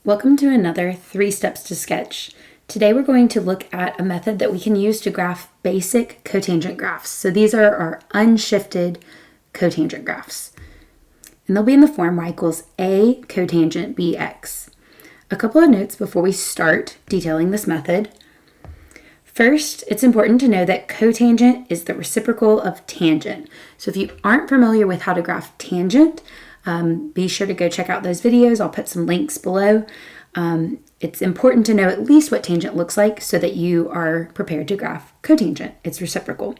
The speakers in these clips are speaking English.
Welcome to another 3 Steps to Sketch. Today we're going to look at a method that we can use to graph basic cotangent graphs. So these are our unshifted cotangent graphs. And they'll be in the form y equals a cotangent bx. A couple of notes before we start detailing this method. First, it's important to know that cotangent is the reciprocal of tangent. So if you aren't familiar with how to graph tangent, be sure to go check out those videos. I'll put some links below. It's important to know at least what tangent looks like so that you are prepared to graph cotangent. It's reciprocal.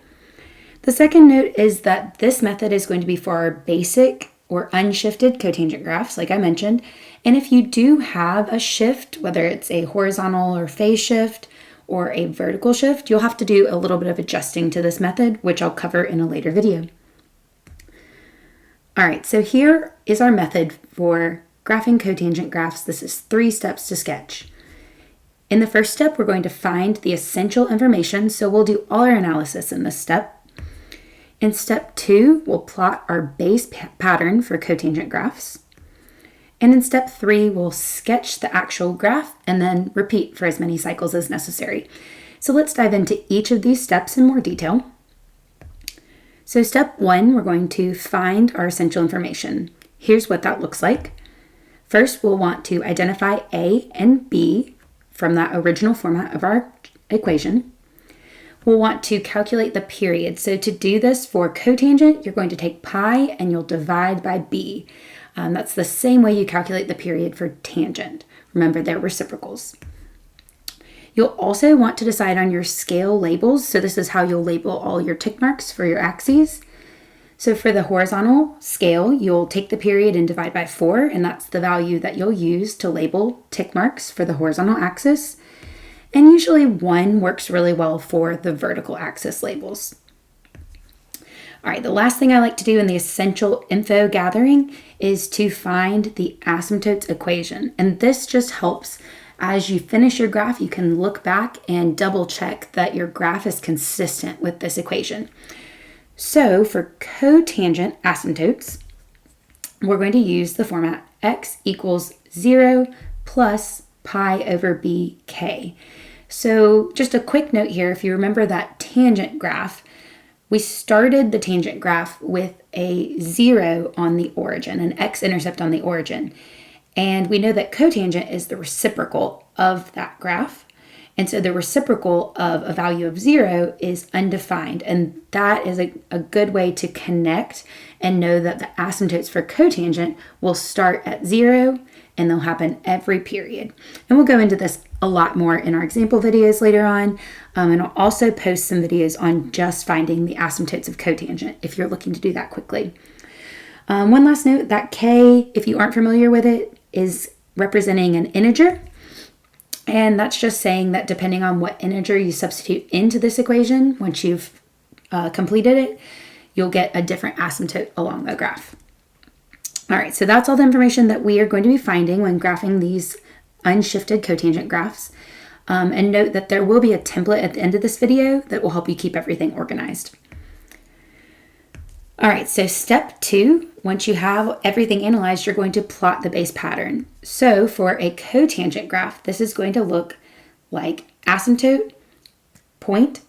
The second note is that this method is going to be for our basic or unshifted cotangent graphs, like I mentioned. And if you do have a shift, whether it's a horizontal or phase shift or a vertical shift, you'll have to do a little bit of adjusting to this method, which I'll cover in a later video. All right, so here is our method for graphing cotangent graphs. This is 3 steps to sketch. In the first step, we're going to find the essential information, so we'll do all our analysis in this step. In step 2, we'll plot our base pattern for cotangent graphs. And in step 3, we'll sketch the actual graph and then repeat for as many cycles as necessary. So let's dive into each of these steps in more detail. So step 1, we're going to find our essential information. Here's what that looks like. First, we'll want to identify A and B from that original format of our equation. We'll want to calculate the period. So to do this for cotangent, you're going to take pi and you'll divide by B. That's the same way you calculate the period for tangent. Remember, they're reciprocals. You'll also want to decide on your scale labels. So this is how you'll label all your tick marks for your axes. So for the horizontal scale, you'll take the period and divide by 4, and that's the value that you'll use to label tick marks for the horizontal axis. And usually 1 works really well for the vertical axis labels. All right, the last thing I like to do in the essential info gathering is to find the asymptotes equation. And this just helps. As you finish your graph, you can look back and double check that your graph is consistent with this equation. So for cotangent asymptotes, we're going to use the format x equals 0 plus pi over bk. So just a quick note here, if you remember that tangent graph, we started the tangent graph with a 0 on the origin, an x-intercept on the origin. And we know that cotangent is the reciprocal of that graph. And so the reciprocal of a value of 0 is undefined. And that is a good way to connect and know that the asymptotes for cotangent will start at 0 and they'll happen every period. And we'll go into this a lot more in our example videos later on. And I'll also post some videos on just finding the asymptotes of cotangent if you're looking to do that quickly. One last note, that k, if you aren't familiar with it, is representing an integer. And that's just saying that depending on what integer you substitute into this equation, once you've completed it, you'll get a different asymptote along the graph. All right, so that's all the information that we are going to be finding when graphing these unshifted cotangent graphs. And note that there will be a template at the end of this video that will help you keep everything organized. All right, so step 2, once you have everything analyzed, you're going to plot the base pattern. So for a cotangent graph, this is going to look like asymptote, point,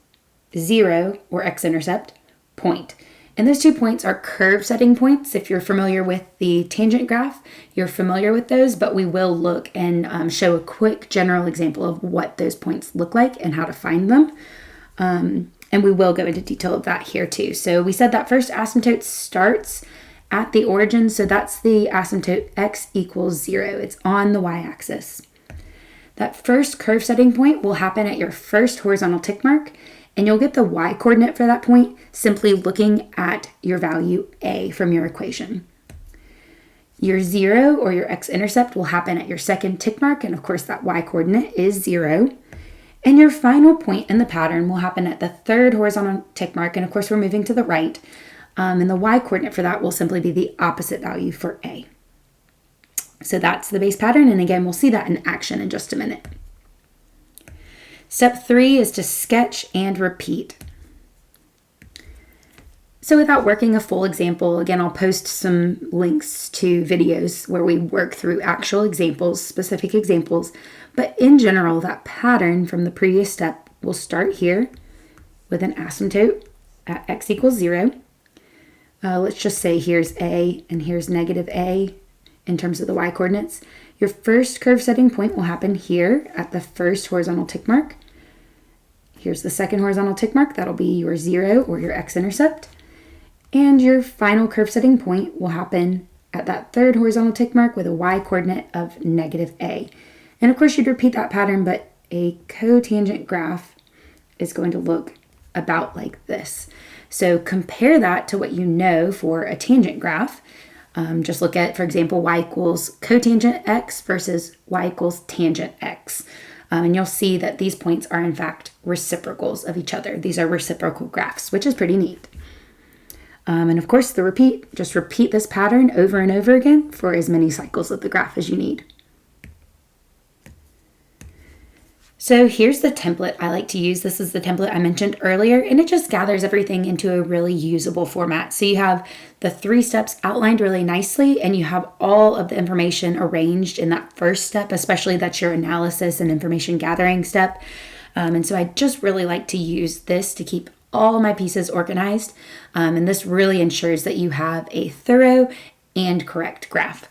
0, or x-intercept, point. And those 2 points are curve setting points. If you're familiar with the tangent graph, you're familiar with those, but we will look and show a quick general example of what those points look like and how to find them. And we will go into detail of that here too. So we said that first asymptote starts at the origin. So that's the asymptote x equals 0. It's on the y-axis. That first curve setting point will happen at your first horizontal tick mark. And you'll get the y-coordinate for that point simply looking at your value a from your equation. Your 0 or your x-intercept will happen at your second tick mark. And of course that y-coordinate is 0. And your final point in the pattern will happen at the third horizontal tick mark. And of course, we're moving to the right. And the y-coordinate for that will simply be the opposite value for A. So that's the base pattern. And again, we'll see that in action in just a minute. Step 3 is to sketch and repeat. So without working a full example, again, I'll post some links to videos where we work through actual examples, specific examples. But in general, that pattern from the previous step will start here with an asymptote at x equals 0. Let's just say here's a and here's negative a in terms of the y coordinates. Your first curve setting point will happen here at the first horizontal tick mark. Here's the second horizontal tick mark. That'll be your 0 or your x-intercept. And your final curve setting point will happen at that third horizontal tick mark with a y-coordinate of negative a. And of course, you'd repeat that pattern, but a cotangent graph is going to look about like this. So compare that to what you know for a tangent graph. Just look at, for example, y equals cotangent x versus y equals tangent x. And you'll see that these points are in fact reciprocals of each other. These are reciprocal graphs, which is pretty neat. And of course, just repeat this pattern over and over again for as many cycles of the graph as you need. So here's the template I like to use. This is the template I mentioned earlier, and it just gathers everything into a really usable format. So you have the 3 steps outlined really nicely, and you have all of the information arranged in that first step, especially that's your analysis and information gathering step. And so I just really like to use this to keep all my pieces organized. And this really ensures that you have a thorough and correct graph.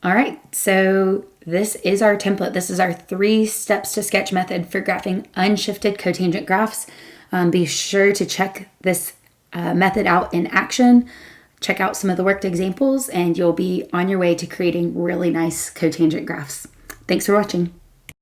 All right, so this is our template. This is our 3 steps to sketch method for graphing unshifted cotangent graphs. Be sure to check this method out in action. Check out some of the worked examples, and you'll be on your way to creating really nice cotangent graphs. Thanks for watching.